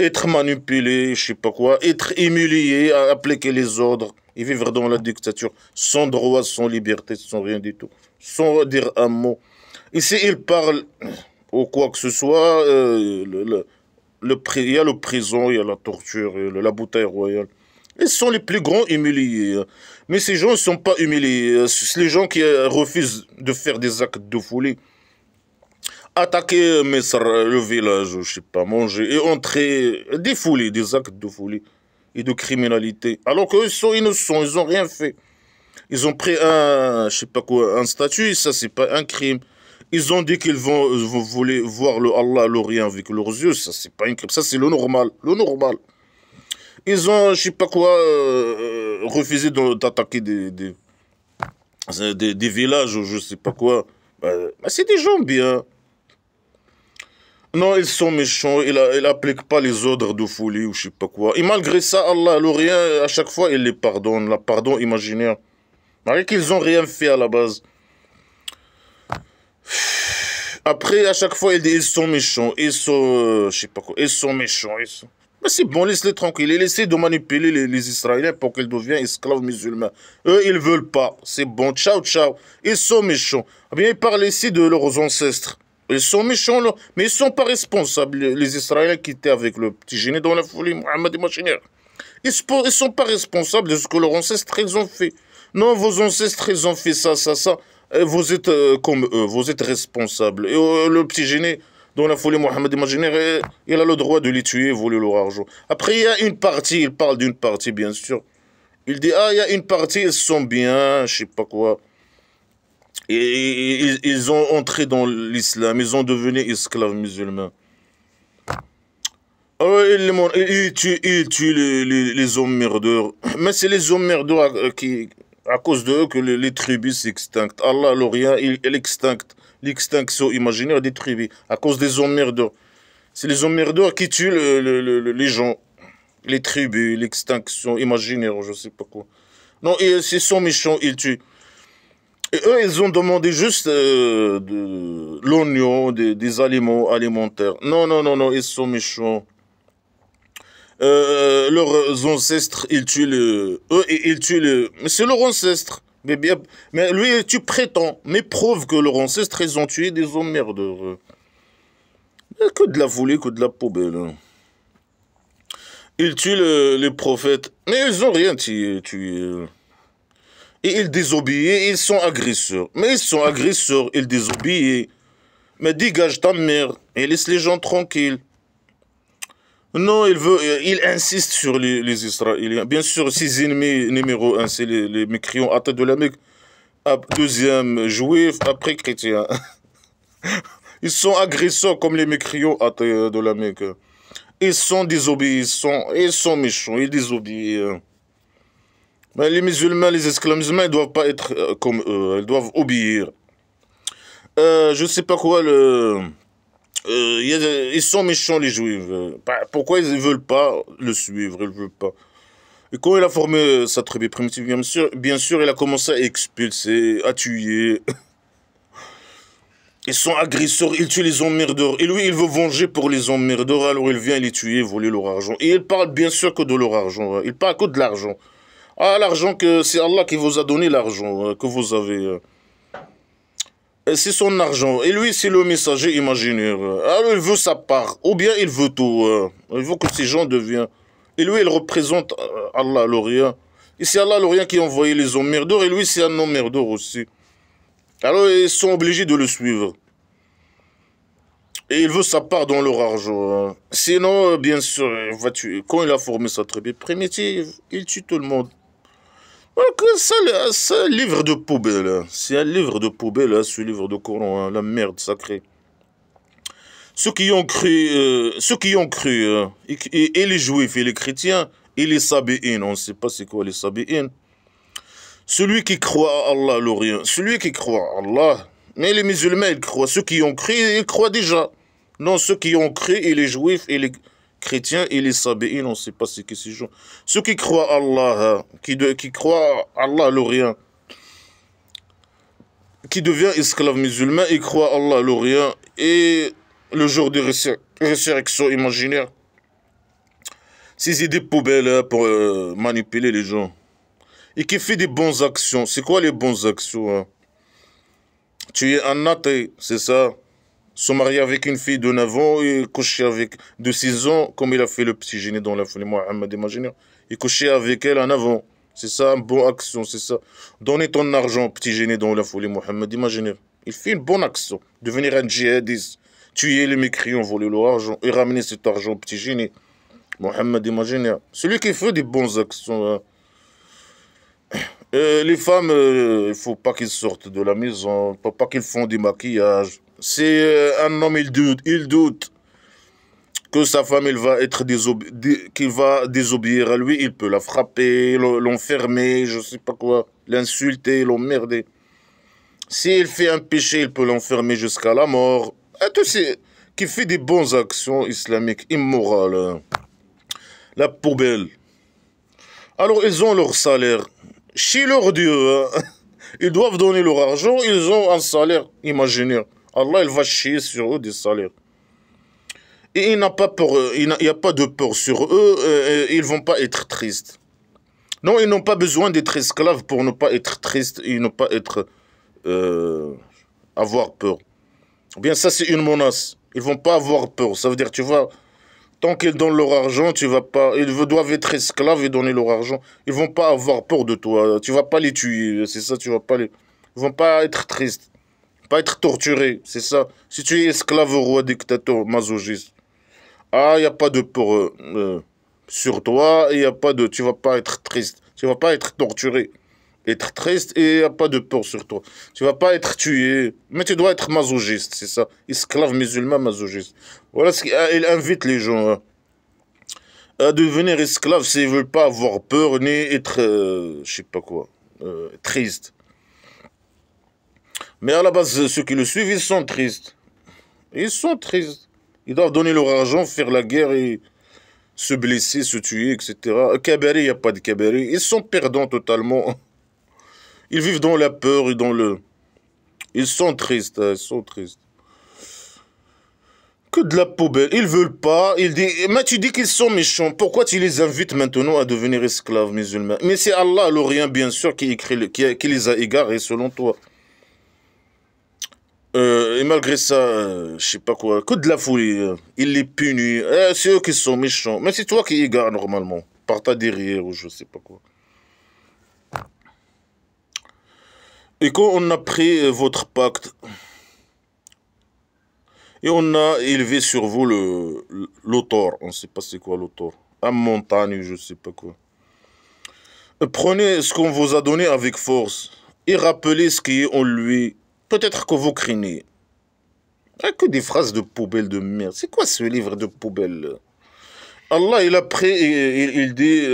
être manipulé, je sais pas quoi, être humilié, à appliquer les ordres et vivre dans la dictature, sans droit, sans liberté, sans rien du tout, sans dire un mot. Ici, il parle ou quoi que ce soit, il y a le prison, il y a la torture, la bouteille royale. Ils sont les plus grands humiliés. Mais ces gens ne sont pas humiliés. C'est les gens qui refusent de faire des actes de folie. Attaquer Mesr, le village, je sais pas, manger et entrer, des folies, des actes de folie et de criminalité. Alors qu'eux sont innocents, ils n'ont rien fait. Ils ont pris je sais pas quoi, un statut, ça c'est pas un crime. Ils ont dit qu'ils vont voler voir le Allah, le rien avec leurs yeux, ça c'est pas un crime, ça c'est le normal, le normal. Ils ont, je sais pas quoi, refusé d'attaquer des villages ou je sais pas quoi. C'est des gens bien. Non, ils sont méchants, ils n'appliquent pas les ordres de folie ou je sais pas quoi. Et malgré ça, Allah, le rien, à chaque fois, il les pardonne, la pardon imaginaire. Malgré qu'ils n'ont rien fait à la base. Après, à chaque fois, il dit ils sont méchants, ils sont, je sais pas quoi, ils sont méchants, ils sont... Mais c'est bon, laisse-les tranquilles. Il essaie de manipuler les Israéliens pour qu'ils deviennent esclaves musulmans. Eux, ils veulent pas. C'est bon, ciao, ciao. Ils sont méchants. Eh bien, ils parlent ici de leurs ancêtres. Ils sont méchants, là. Mais ils sont pas responsables, les Israéliens qui étaient avec le petit génie dans la folie, Mohamed Imaginaire. Ils sont pas responsables de ce que leurs ancêtres, ils ont fait. Non, vos ancêtres, ils ont fait ça, ça, ça. Et vous êtes comme eux, vous êtes responsables. Et le petit génie, dans la folie Mohamed Imaginaire, il a le droit de les tuer et voler leur argent. Après, il y a une partie, il parle d'une partie, bien sûr. Il dit, ah, il y a une partie, ils sont bien, je sais pas quoi. Et ils ont entré dans l'islam, ils ont devenu esclaves musulmans. Ah ouais, il tue les emmerdeurs. Mais c'est les emmerdeurs à cause de eux que les tribus s'extinctent. Allah, l'Orient, il extincte l'extinction imaginaire des tribus à cause des emmerdeurs. C'est les emmerdeurs qui tuent les gens, les tribus, l'extinction imaginaire, je sais pas quoi. Non, et s'ils sont méchants, ils tuent. Et eux, ils ont demandé juste de l'oignon, des aliments alimentaires. Non, non, non, non, ils sont méchants. Leurs ancêtres, ils tuent eux, ils tuent mais c'est leur ancêtre. Mais, bien, mais lui, tu prétends, mais prouve que leurs ancêtres, ils ont tué des emmerdeurs. Que de la folie, que de la poubelle. Hein. Ils tuent les prophètes, mais ils n'ont rien tué. Et ils désobéissent, ils sont agresseurs. Mais ils sont agresseurs, ils désobéissent. Mais dégage ta mère et laisse les gens tranquilles. Non, il insiste sur les Israéliens. Bien sûr, ses ennemis numéro un, c'est les mécréants à tête de la Mecque. Deuxième, juifs, après chrétiens. Ils sont agresseurs comme les mécréants à tête de la Mecque. Ils sont désobéissants, ils sont méchants, ils désobéissent. Mais les musulmans, les esclaves musulmans, ils ne doivent pas être comme eux, ils doivent obéir. Je ne sais pas quoi, ils sont méchants, les juifs. Pourquoi ils ne veulent pas le suivre, ils ne veulent pas. Et quand il a formé sa tribu primitive, bien sûr, il a commencé à expulser, à tuer. Ils sont agresseurs, ils tuent les emmerdeurs. Et lui, il veut venger pour les emmerdeurs, alors il vient les tuer, voler leur argent. Et il parle bien sûr que de leur argent. Il parle que de l'argent. Ah, l'argent que c'est Allah qui vous a donné l'argent que vous avez. C'est son argent. Et lui, c'est le messager imaginaire. Alors il veut sa part. Ou bien il veut tout. Il veut que ces gens deviennent. Et lui, il représente Allah, le rien. Et c'est Allah, le rien qui a envoyé les emmerdeurs. Et lui, c'est un emmerdeur aussi. Alors ils sont obligés de le suivre. Et il veut sa part dans leur argent. Sinon, bien sûr, il va tuer. Quand il a formé sa tribu primitive, il tue tout le monde. C'est un livre de poubelle. C'est un livre de poubelle, ce livre de Coran, la merde sacrée. Ceux qui ont cru, et les juifs et les chrétiens, et les sabéines, on ne sait pas c'est quoi les sabéines. Celui qui croit à Allah, le rien. Celui qui croit à Allah, mais les musulmans, ils croient. Ceux qui ont cru, ils croient déjà. Non, ceux qui ont cru, et les juifs, et les chrétiens, et les sabéines, on ne sait pas c'est que ces gens. Ceux qui croient à Allah, qui croient à Allah, le rien, qui devient esclave musulman, ils croient à Allah, le rien, et le jour de résurrection imaginaire. Ces idées poubelles pour manipuler les gens. Et qui fait des bonnes actions. C'est quoi les bonnes actions? Tu es un athée, c'est ça? Se marier avec une fille de 9 ans et coucher avec de 6 ans, comme il a fait le petit génie dans la folie Mohammed imaginaire. Et coucher avec elle à 9 ans. C'est ça, une bonne action, c'est ça. Donner ton argent au petit génie dans la folie Mohammed imaginaire. Il fait une bonne action. Devenir un djihadiste. Tuer les mécréants, voler leur argent et ramener cet argent au petit génie. Mohammed imaginaire. Celui qui fait des bonnes actions. Les femmes, il ne faut pas qu'ils sortent de la maison, il ne faut pas qu'ils font du maquillage. C'est un homme, il doute que sa femme, qu'il va désobéir à lui, il peut la frapper, l'enfermer, je ne sais pas quoi, l'insulter, l'emmerder. S'il fait un péché, il peut l'enfermer jusqu'à la mort. Et tout c'est qui fait des bonnes actions islamiques, immorales. La poubelle. Alors, ils ont leur salaire. Chez leur Dieu, ils doivent donner leur argent, ils ont un salaire imaginaire. Allah, il va chier sur eux des salaires. Et il n'a pas peur, il n'y a pas de peur sur eux, ils ne vont pas être tristes. Non, ils n'ont pas besoin d'être esclaves pour ne pas être tristes et ne pas être, avoir peur. Bien, ça, c'est une menace. Ils ne vont pas avoir peur. Ça veut dire, tu vois, tant qu'ils donnent leur argent, tu vas pas. Ils doivent être esclaves et donner leur argent. Ils vont pas avoir peur de toi. Tu vas pas les tuer. C'est ça, tu vas pas les. Ils vont pas être tristes. Pas être torturés. C'est ça. Si tu es esclave, roi, dictateur, masochiste. Ah, il n'y a pas de peur sur toi. Il y a pas de. Tu vas pas être triste. Tu vas pas être torturé. Être triste et il n'y a pas de peur sur toi. Tu vas pas être tué, mais tu dois être masochiste, c'est ça. Esclave musulman masochiste. Voilà ce qu'il invite les gens à devenir esclaves s'ils ne veulent pas avoir peur ni être, je sais pas quoi, triste. Mais à la base, ceux qui le suivent, ils sont tristes. Ils sont tristes. Ils doivent donner leur argent, faire la guerre et se blesser, se tuer, etc. Kabari, il n'y a pas de Kabari. Ils sont perdants totalement. Ils vivent dans la peur et dans le... Ils sont tristes, ils sont tristes. Que de la poubelle. Ils veulent pas. Ils disent... Mais tu dis qu'ils sont méchants. Pourquoi tu les invites maintenant à devenir esclaves musulmans? Mais c'est Allah, l'Orient, bien sûr, qui qui les a égarés, selon toi. Et malgré ça, je sais pas quoi. Que de la folie. Il les punit. C'est eux qui sont méchants. Mais c'est toi qui égares normalement. Par ta derrière ou je sais pas quoi. Et quand on a pris votre pacte, et on a élevé sur vous l'autor, on ne sait pas c'est quoi l'autor, un montagne, je ne sais pas quoi. Prenez ce qu'on vous a donné avec force, et rappelez ce qui est en lui. Peut-être que vous craignez. Que des phrases de poubelle de merde. C'est quoi ce livre de poubelle? Allah, il a pris, il dit,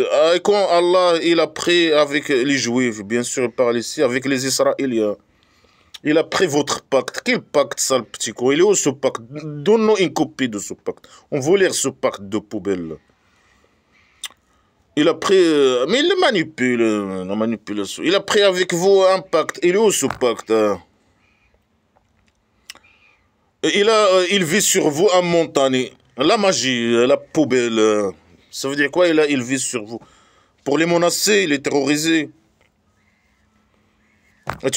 quand Allah, il a pris avec les Juifs, bien sûr, il parle ici, avec les Israéliens, il a pris votre pacte. Quel pacte, sale petit con? Il est où ce pacte? Donne-nous une copie de ce pacte. On veut lire ce pacte de poubelle. Il a pris, mais il le manipule, la manipulation. Il a pris avec vous un pacte. Il est où ce pacte, hein? Il vit sur vous un montagne. La magie, la poubelle. Ça veut dire quoi, il vit sur vous? Pour les menacer, les terroriser. Et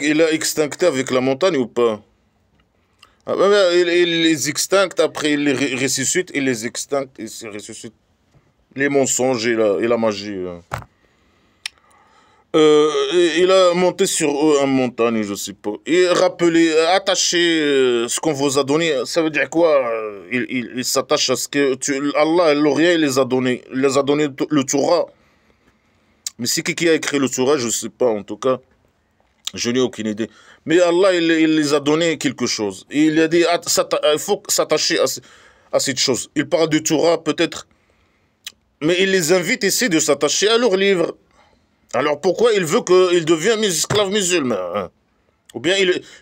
il a extincté avec la montagne ou pas? Ah, il les extincte, après il les ressuscite, il les extincte, il se ressuscite. Les mensonges et la magie. Il a monté sur eux en montagne, je sais pas. Et rappelé, attaché ce qu'on vous a donné, ça veut dire quoi? Il s'attache à ce que Allah, l'Orient, il les a donné. Il les a donné le Torah. Mais c'est qui a écrit le Torah, je sais pas en tout cas. Je n'ai aucune idée. Mais Allah, il les a donné quelque chose. Et il a dit, il faut s'attacher à cette chose. Il parle du Torah peut-être. Mais il les invite ici de s'attacher à leur livre. Alors pourquoi il veut qu'ils deviennent esclaves musulmans, hein? Ou bien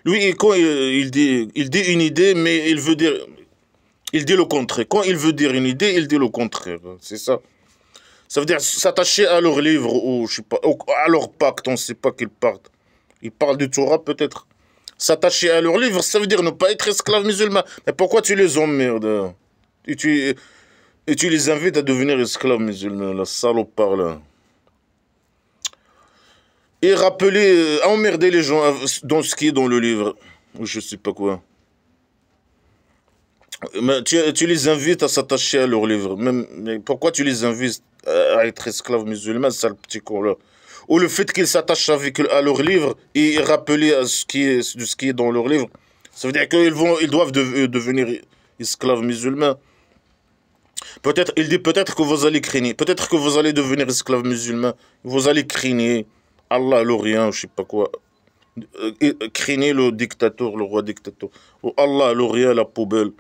lui, quand il dit une idée, mais il dit le contraire. Quand il veut dire une idée, il dit le contraire. C'est ça. Ça veut dire s'attacher à leur livre ou je sais pas, à leur pacte. On ne sait pas qu'ils partent. Ils parlent du Torah peut-être. S'attacher à leur livre, ça veut dire ne pas être esclave musulman. Mais pourquoi tu les emmerdes? Et tu les invites à devenir esclaves musulmans, la salopard là. Et rappeler, emmerder les gens dans ce qui est dans le livre. Ou je sais pas quoi. Mais tu les invites à s'attacher à leur livre. Mais pourquoi tu les invites à être esclaves musulmans, sale petit con là? Ou le fait qu'ils s'attachent à leur livre et rappeler à de ce qui est dans leur livre. Ça veut dire ils doivent devenir esclaves musulmans. Peut-être, il dit peut-être que vous allez craigner. Peut-être que vous allez devenir esclaves musulmans. Vous allez craigner Allah, l'Orient, je sais pas quoi. Craigner le dictateur, le roi dictateur. Ou Allah, l'Orient, la poubelle.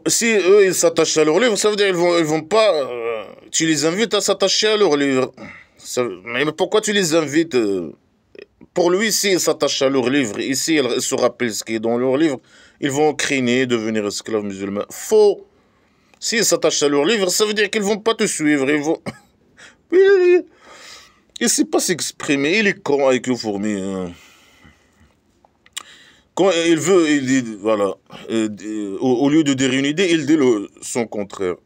Si eux, ils s'attachent à leur livre, ça veut dire ils vont pas... tu les invites à s'attacher à leur livre. Mais pourquoi tu les invites pour lui, s'ils s'attachent à leur livre, ici, ils se rappellent ce qui est dans leur livre, ils vont craigner devenir esclaves musulmans. Faux. S'ils s'attachent à leur livre, ça veut dire qu'ils vont pas te suivre. Ils vont... il ne sait pas s'exprimer. Il est con avec les fourmis. Hein. Quand il veut, il dit, voilà, au lieu de dire une idée, il dit son contraire.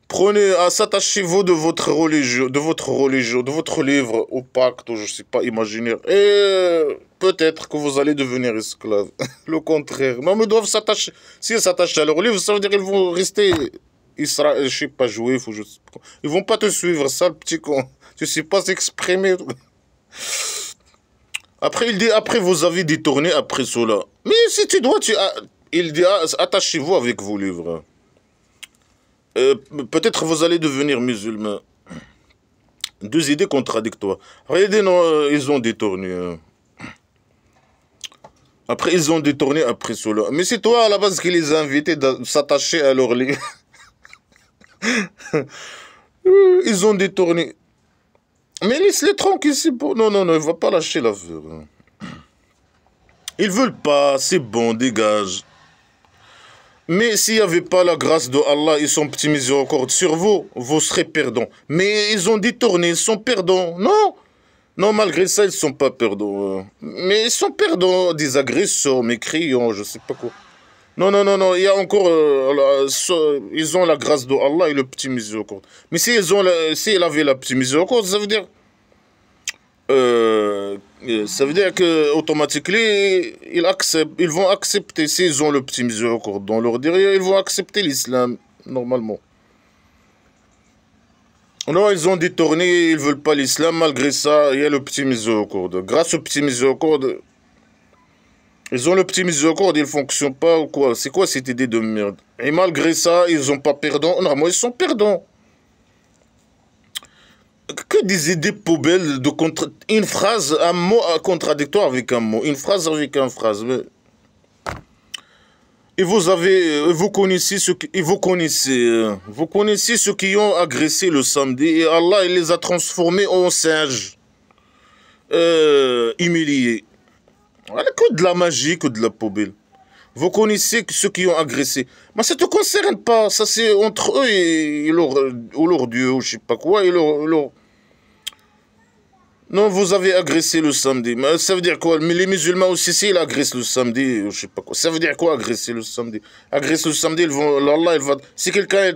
Prenez, s'attachez-vous de votre livre, au pacte, ou je sais pas, imaginaire. Et peut-être que vous allez devenir esclave. Le contraire. Non, mais ils doivent s'attacher. S'ils s'attachent à leur livre, ça veut dire qu'ils vont rester, je sais pas, juifs, ou je sais pas. Ils vont pas te suivre, ça, le petit con. Tu sais pas s'exprimer. Après, il dit, après vous avez détourné après cela. Mais si tu dois, il dit, attachez-vous avec vos livres. Peut-être vous allez devenir musulman. Deux idées contradictoires. Regardez, non, ils ont détourné. Hein. Après, ils ont détourné après cela. Mais c'est toi, à la base, qui les a invités de s'attacher à leur livre. Ils ont détourné. Mais laisse-les tranquilles, c'est bon. Non, non, non, il ne va pas lâcher l'affaire. Ils veulent pas, c'est bon, dégage. Mais s'il n'y avait pas la grâce de Allah et son petit miséricorde sur vous, vous serez perdants. Mais ils ont détourné, ils sont perdants. Non, non, malgré ça, ils ne sont pas perdants. Mais ils sont perdants, des agresseurs, mécréants, je sais pas quoi. Non, non, non, non, il y a encore... ils ont la grâce de Allah et le petit miséricorde. Mais s'ils avaient la petite miséricorde, ça veut dire... ça veut dire que automatiquement ils vont accepter, s'ils ont le petit miséricorde dans leur derrière, ils vont accepter l'islam normalement. Non, ils ont détourné, ils veulent pas l'islam, malgré ça, il y a le petit miséricorde. Grâce au petit miséricorde, ils ont le petit miséricorde, ils fonctionnent pas ou quoi? C'est quoi cette idée de merde? Et malgré ça, ils ont pas perdant. Normalement, ils sont perdants. Que des idées poubelles de une phrase, un mot contradictoire avec un mot, une phrase avec une phrase. Mais... Et vous connaissez ceux qui ont agressé le samedi et Allah il les a transformés en singes, humiliés. Voilà, que de la magie, que de la poubelle. Vous connaissez ceux qui ont agressé. Mais ça ne te concerne pas. Ça, c'est entre eux et leur Dieu, ou je ne sais pas quoi. Non, vous avez agressé le samedi. Mais ça veut dire quoi? Mais les musulmans aussi, s'ils agressent le samedi, je ne sais pas quoi. Ça veut dire quoi, agresser le samedi? Agresser le samedi, Allah, il va... Si quelqu'un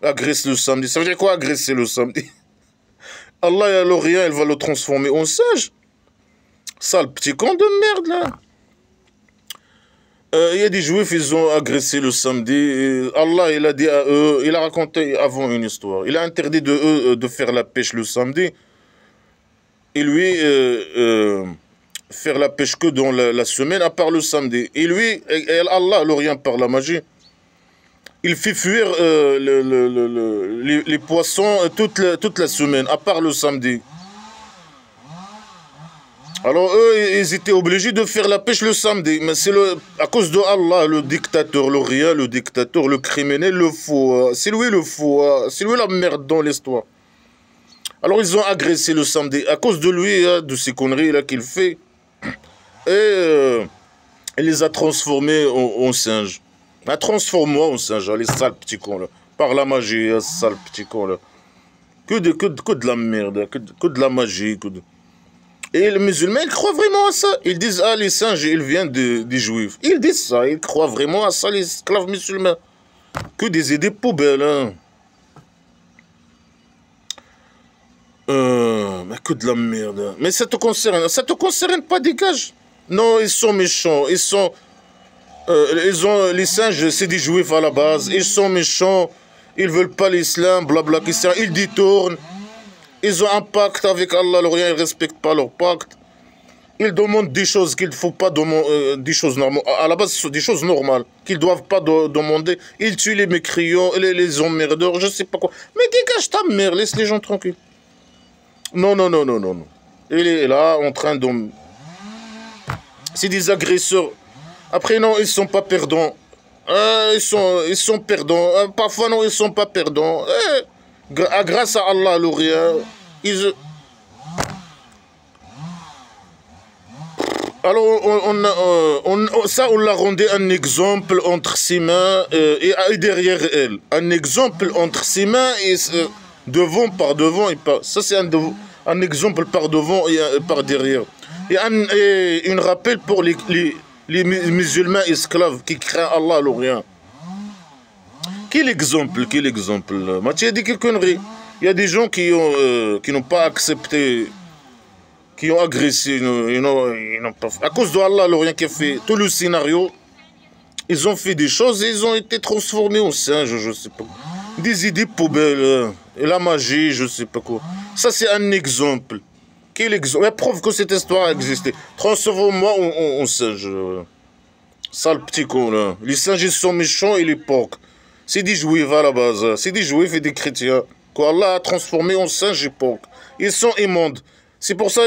agresse le samedi, ça veut dire quoi, agresser le samedi? Allah, l'Orient, il va le transformer en singe. Ça, le petit con de merde, là. Il y a des juifs, ils ont agressé le samedi. Et Allah, il a dit à eux, il a raconté avant une histoire. Il a interdit de eux de faire la pêche le samedi. Et lui, faire la pêche que dans la semaine, à part le samedi. Et lui, Allah, l'Orient par la magie, il fait fuir les poissons toute la semaine, à part le samedi. Alors eux, ils étaient obligés de faire la pêche le samedi. Mais c'est à cause de Allah, le dictateur, l'Orient, le dictateur, le criminel, le faux. C'est lui le faux. C'est lui la merde dans l'histoire. Alors ils ont agressé le samedi. À cause de lui, de ces conneries là qu'il fait. Et il les a transformés en singes. Transforme-moi en singe, les sales petits cons là. Par la magie, sale petit con là. Que de la merde, que de la magie. Et les musulmans, ils croient vraiment à ça. Ils disent, ah, les singes, ils viennent des juifs. Ils disent ça, ils croient vraiment à ça, les esclaves musulmans. Que des idées poubelles, hein. Mais que de la merde. Mais ça te concerne pas, dégage. Non, ils sont méchants, les singes, c'est des juifs à la base. Ils sont méchants, ils veulent pas l'islam, blabla, ils détournent. Ils ont un pacte avec Allah, l'Orient, ils ne respectent pas leur pacte. Ils demandent des choses qu'il ne faut pas demander, des choses normales. À la base, ce sont des choses normales qu'ils ne doivent pas demander. Ils tuent les mécréants, les emmerdeurs, je ne sais pas quoi. Mais dégage ta mère, laisse les gens tranquilles. Non, non, non, non, non, non. Il est là, en train de... C'est des agresseurs. Après, non, ils ne sont pas perdants. Ils sont perdants. Parfois, non, ils ne sont pas perdants. Grâce à Allah, l'Orient, Alors, on l'a rendu un exemple entre ses mains et derrière elle. Un exemple entre ses mains et devant, par devant. Ça, c'est un exemple par devant et par derrière. Et un rappel pour les musulmans esclaves qui craignent Allah, l'Orient. Quel exemple? Mathieu a dit quelle connerie. Il y a des gens qui n'ont pas accepté, qui ont agressé, ils n'ont pas fait. À cause de Allah, l'Orient qui a fait tout le scénario, ils ont fait des choses et ils ont été transformés en singes, je sais pas. Des idées poubelles, et la magie, je sais pas quoi. Ça, c'est un exemple. Quel exemple? La preuve que cette histoire a existé. Transforme-moi en singe. Sale petit con, là. Les singes, ils sont méchants et les porcs. C'est des juifs à la base. C'est des juifs et des chrétiens. Qu'Allah a transformé en singes et porcs. Ils sont immondes. C'est pour ça,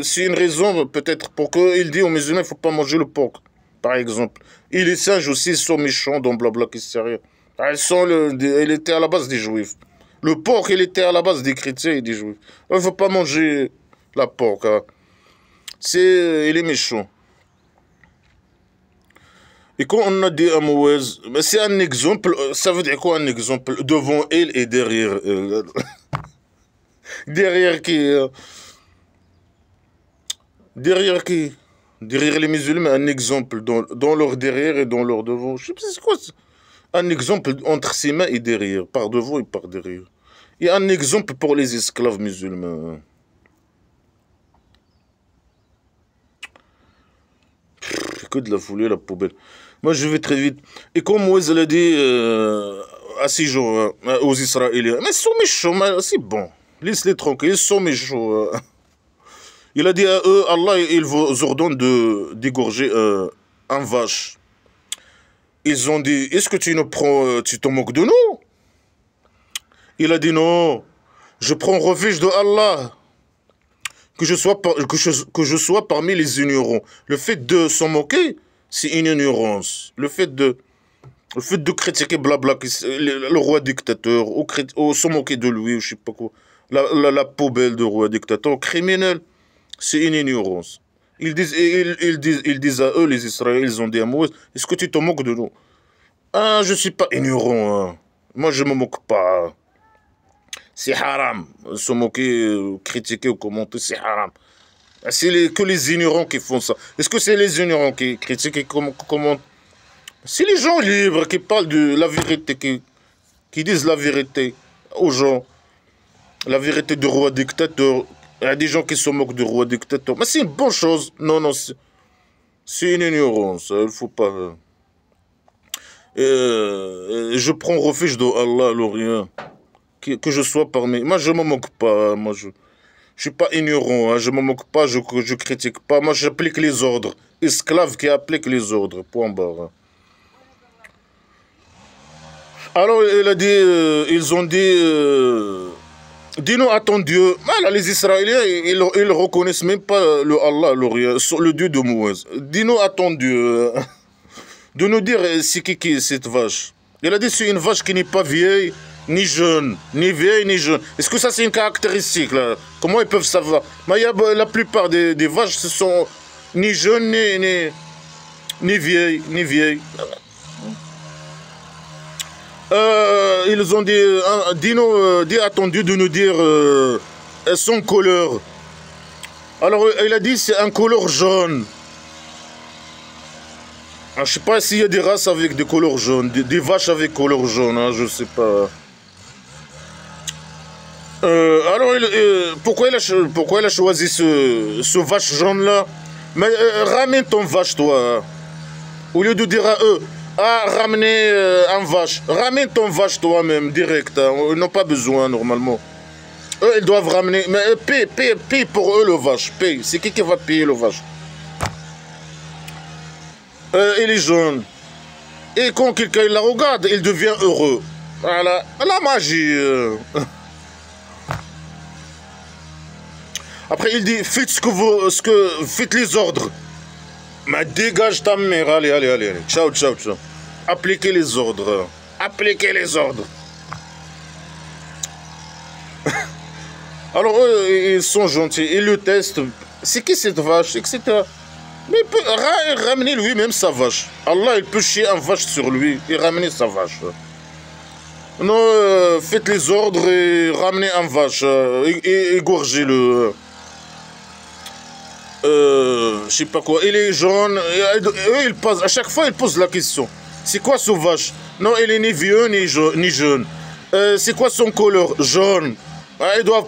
c'est une raison peut-être pour qu'il dit aux musulmans, il ne faut pas manger le porc, par exemple. Et les singes aussi, ils sont méchants, donc blabla, qui sait rien. Il était à la base des juifs. Le porc, il était à la base des chrétiens et des juifs. Il ne faut pas manger la porc. Hein. Il est méchant. Et quand on a dit à Mouez, c'est un exemple, ça veut dire quoi un exemple? Devant elle et derrière elle. Derrière qui? Derrière qui? Derrière les musulmans, un exemple dans leur derrière et dans leur devant. Je sais pas c'est quoi ça. Un exemple entre ses mains et derrière, par devant et par derrière. Et un exemple pour les esclaves musulmans. Que de la foulée, la poubelle. Moi, je vais très vite. Et comme Moïse l'a dit à ces gens, aux Israéliens, mais ils sont méchants, c'est bon. Laisse-les tranquilles, ils sont méchants. Il a dit à eux, Allah, il vous ordonne d'égorger un vache. Ils ont dit, est-ce que tu te moques de nous? Il a dit non, je prends refuge de Allah. Que je sois parmi les ignorants. Le fait de s'en moquer, c'est une ignorance. Le fait de critiquer blabla, le roi dictateur, ou se moquer de lui, ou je sais pas quoi, la poubelle de roi dictateur, criminel, c'est une ignorance. Ils disent à eux, les Israéliens, ils ont dit à Moïse, est-ce que tu te moques de nous? Ah, je ne suis pas ignorant. Hein. Moi, je ne me moque pas. C'est haram. Se moquer, critiquer ou commenter, c'est haram. C'est que les ignorants qui font ça. Est-ce que c'est les ignorants qui critiquent et commentent? C'est les gens libres qui parlent de la vérité, qui disent la vérité aux gens. La vérité du roi dictateur. Il y a des gens qui se moquent du roi dictateur. Mais c'est une bonne chose. Non, non, c'est une ignorance. Il ne faut pas... je prends refuge de Allah, l'Orient. Que je sois parmi... Moi, je ne me moque pas. Moi, je ne suis pas ignorant. Hein. Je ne me moque pas, je ne critique pas. Moi, j'applique les ordres. Esclave qui applique les ordres. Point barre. Hein. Alors, il a dit, ils ont dit... dis-nous à ton Dieu. Voilà, les Israéliens, ils ne reconnaissent même pas le Allah, le Dieu de Moïse. Dis-nous à ton Dieu de nous dire c'est qui est cette vache. Il a dit c'est une vache qui n'est pas vieille, ni jeune, ni vieille, ni jeune. Est-ce que ça c'est une caractéristique là? Comment ils peuvent savoir? Mais la plupart des vaches, ce sont ni jeunes, ni vieilles, ni vieilles. Ils ont dit, dis à ton Dieu de nous dire son couleur. Alors il a dit c'est un couleur jaune. Je ne sais pas s'il y a des races avec des couleurs jaunes, des vaches avec couleur jaune, hein, je ne sais pas. Alors pourquoi il a choisi ce vache jaune là? Mais ramène ton vache toi. Au lieu de dire à eux, ah, ramenez un vache. Ramène ton vache toi-même, direct. Hein. Ils n'ont pas besoin, normalement. Eux, ils doivent ramener. Mais paye pour eux le vache. Paye. C'est qui va payer le vache? Il est jaune. Et quand quelqu'un la regarde, il devient heureux. Voilà. La magie. Après, il dit, faites faites les ordres. Mais dégage ta mère. Allez, allez, allez. Ciao, ciao, ciao. Appliquez les ordres. Appliquez les ordres. Alors, eux, ils sont gentils. Ils le testent. C'est qui cette vache, etc. Mais il peut ramener lui-même sa vache. Allah, il peut chier un vache sur lui et ramener sa vache. Non, faites les ordres et ramenez un vache. Égorgez-le. Je sais pas quoi. Il est jaune. Eux, ils posent, à chaque fois, ils posent la question. C'est quoi ce vache? Non, il est ni vieux ni jeune. C'est quoi son couleur? Jaune. Ah, ils doivent...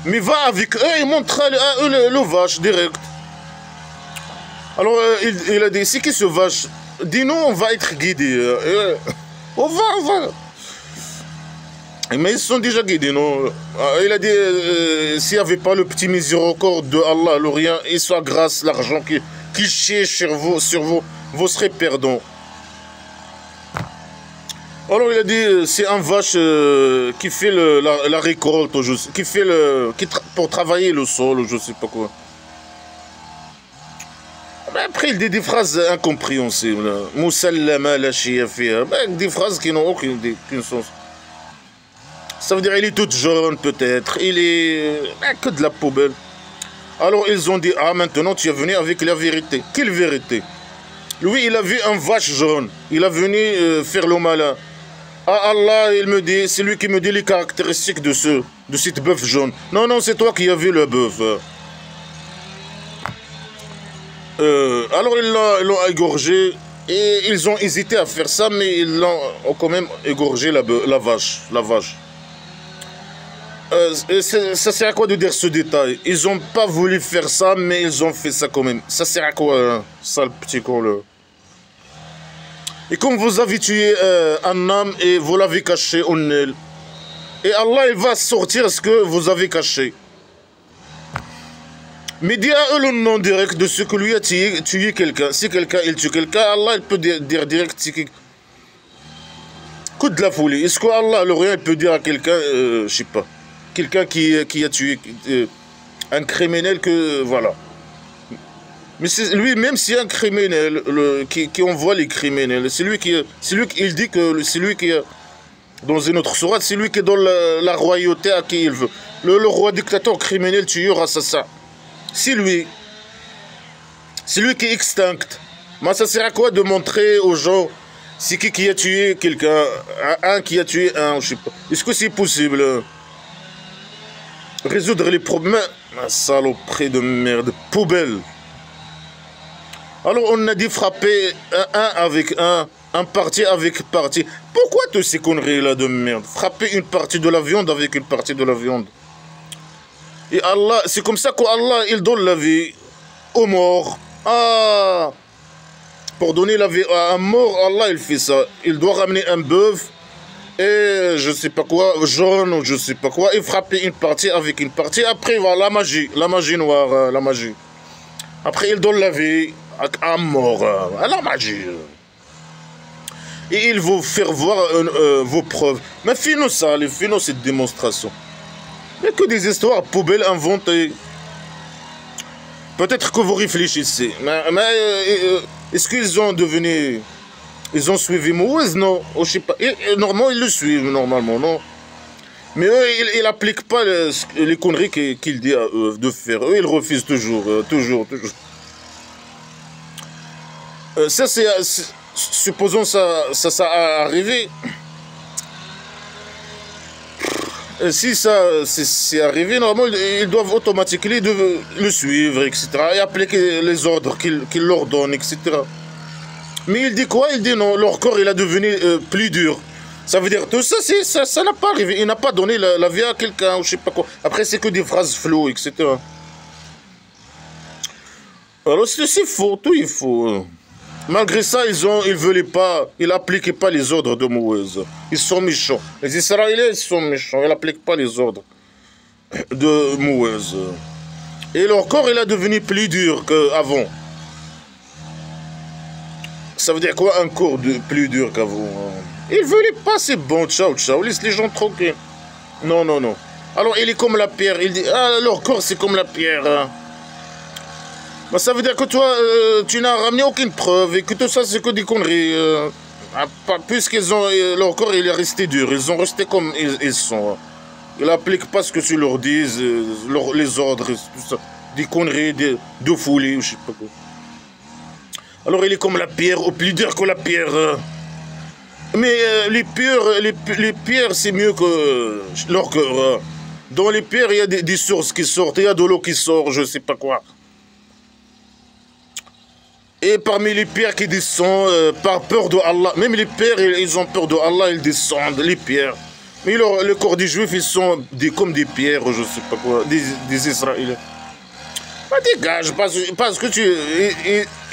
Mais va avec eux et montre à eux le vache direct. Alors, il a dit, c'est qui ce vache? Dis-nous, on va être guidés. On va. Mais ils sont déjà guidés, non? Il a dit, s'il n'y avait pas le petit miséricorde de Allah, l'Orient, et soit grâce l'argent qui chie sur vous serez perdants. Alors il a dit, c'est un vache qui fait la récolte, pour travailler le sol, je sais pas quoi. Mais après il dit des phrases incompréhensibles. Moussallama la chiafia. Des phrases qui n'ont aucun sens. Ça veut dire il est tout jaune peut-être, il est que de la poubelle. Alors ils ont dit, ah maintenant tu es venu avec la vérité. Quelle vérité? Lui il a vu un vache jaune, il a venu faire le malin. Ah Allah, il me dit, c'est lui qui me dit les caractéristiques de cette bœuf jaune. Non, non, c'est toi qui as vu le bœuf. Alors ils l'ont égorgé et ils ont hésité à faire ça, mais ils l'ont quand même égorgé la vache. Ça sert à quoi de dire ce détail? Ils n'ont pas voulu faire ça, mais ils ont fait ça quand même. Ça sert à quoi, hein, sale petit con là? Et comme vous avez tué un homme et vous l'avez caché au Nil, et Allah il va sortir ce que vous avez caché. Mais dis à eux le nom direct de ce que lui a tué quelqu'un. Si quelqu'un il tue quelqu'un, Allah il peut dire direct c'est qui. Coup de la folie. Est-ce que Allah le rien il peut dire à quelqu'un, je sais pas, quelqu'un qui a tué un criminel que voilà. Mais lui, même si un criminel qui envoie les criminels, c'est lui il dit que c'est lui qui dans une autre sourate, c'est lui qui donne la royauté à qui il veut. Le roi dictateur criminel tueur assassin. C'est lui. C'est lui qui est extinct. Mais ça sert à quoi de montrer aux gens c'est qui a tué quelqu'un, un qui a tué un, je sais pas. Est-ce que c'est possible? Résoudre les problèmes. Un saloperie de merde, poubelle. Alors on a dit frapper un avec un parti avec parti. Pourquoi toutes ces conneries là de merde? Frapper une partie de la viande avec une partie de la viande. Et Allah, c'est comme ça qu'Allah il donne la vie aux morts. Ah, pour donner la vie à un mort, Allah il fait ça. Il doit ramener un bœuf et je sais pas quoi, jaune ou je sais pas quoi, et frapper une partie avec une partie. Après voilà la magie noire, la magie. Après il donne la vie à un mort, à la magie. Et il vous faire voir vos preuves. Mais fais-nous ça, fais-nous cette démonstration. Il n'y a que des histoires poubelles inventées. Peut-être que vous réfléchissez. Mais est-ce qu'ils ont devenu... Ils ont suivi Moïse? Non. Oh, je sais pas. Normalement, ils le suivent, normalement, non. Mais eux, ils n'appliquent pas les conneries qu'il dit à eux de faire. Eux, ils refusent toujours, toujours. Ça, c'est... Supposons ça a arrivé. Si ça c'est arrivé, normalement, ils doivent automatiquement le suivre, etc. Et appliquer les ordres qu'il leur donne, etc. Mais il dit quoi? Il dit non, leur corps il a devenu plus dur. Ça veut dire tout ça, ça n'a pas arrivé. Il n'a pas donné la vie à quelqu'un, ou je sais pas quoi. Après, c'est que des phrases floues, etc. Alors, c'est faux, tout est faux. Malgré ça, ils veulent pas, ils n'appliquaient pas les ordres de Moïse. Ils sont méchants. Les Israéliens, ils sont méchants. Ils n'appliquent pas les ordres de Moïse. Et leur corps, il a devenu plus dur qu'avant. Ça veut dire quoi, un corps plus dur qu'avant? Ils veulent pas, c'est bon, ciao, ciao. Laisse les gens tranquilles. Non, non, non. Alors, il est comme la pierre. Il dit, ah, leur corps, c'est comme la pierre. Hein. Ben, ça veut dire que toi, tu n'as ramené aucune preuve et que tout ça, c'est que des conneries. Puisqu'ils ont leur corps, il est resté dur. Ils ont resté comme ils sont. Ils n'appliquent pas ce que tu leur dises, les ordres, tout ça. Des conneries, de folie, je sais pas quoi. Alors, il est comme la pierre, au plus dur que la pierre. Mais les pierres, c'est mieux que leur cœur. Dans les pierres, il y a des sources qui sortent, il y a de l'eau qui sort, je sais pas quoi. Et parmi les pierres qui descendent, par peur de Allah, même les pierres, ils ont peur de Allah, ils descendent, les pierres. Mais le corps des Juifs, ils sont comme des pierres, je sais pas quoi, des Israéliens. Bah dégage, parce que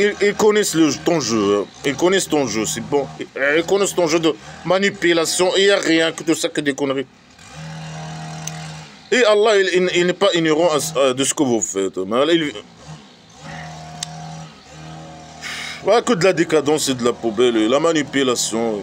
ils connaissent ton jeu, ils connaissent ton jeu, c'est bon. Ils connaissent ton jeu de manipulation, il n'y a rien que tout ça que des conneries. Et Allah, il n'est pas ignorant de ce que vous faites. Que de la décadence et de la poubelle, la manipulation.